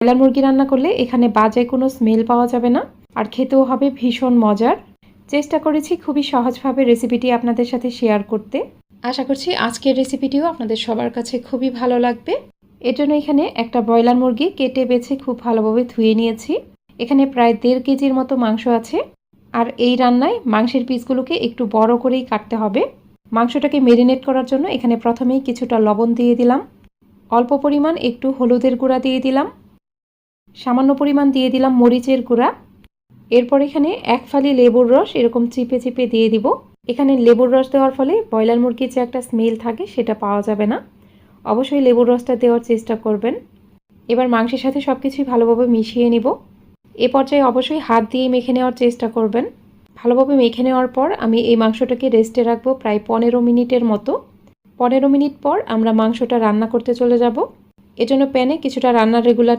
Broiler মুরগি রান্না করলে এখানে বাজে কোনো স্মেল পাওয়া যাবে না, আর খেতেও হবে ভীষণ মজার। চেষ্টা করেছি খুবই সহজভাবে রেসিপিটি আপনাদের সাথে শেয়ার করতে। আশা করছি আজকের রেসিপিটিও আপনাদের সবার কাছে খুবই ভালো লাগবে। এর জন্য এখানে একটা ব্রয়লার মুরগি কেটে বেছে খুব ভালোভাবে ধুয়ে নিয়েছি। এখানে প্রায় 1.5 কেজির মতো মাংস আছে, আর এই রান্নায় মাংসের পিসগুলোকে একটু বড় করেই কাটতে হবে। মাংসটাকে মেরিনেট করার জন্য এখানে প্রথমেই কিছুটা লবণ দিয়ে দিলাম, অল্প পরিমাণ একটু হলুদের গুঁড়া দিয়ে দিলাম, সামান্য পরিমাণ দিয়ে দিলাম মরিচের গুঁড়া। এরপর এখানে 1 ফালি লেবুর রস এরকম চিপে চিপে দিয়ে দিব। এখানে লেবুর রস দেওয়ার ফলে ব্রয়লার মুরগির যে একটা স্মেল থাকে সেটা পাওয়া যাবে না। অবশ্যই লেবুর রসটা দেওয়ার চেষ্টা করবেন। এবার মাংসের সাথে সব কিছুই ভালোভাবে মিশিয়ে নিব। এ পর্যায়ে অবশ্যই হাত দিয়ে মেখে নেওয়ার চেষ্টা করবেন। ভালোভাবে মেখে নেওয়ার পর আমি এই মাংসটাকে রেস্টে রাখবো প্রায় 15 মিনিটের মতো। 15 মিনিট পর আমরা মাংসটা রান্না করতে চলে যাব। এজন্য প্যানে কিছুটা রান্নার রেগুলার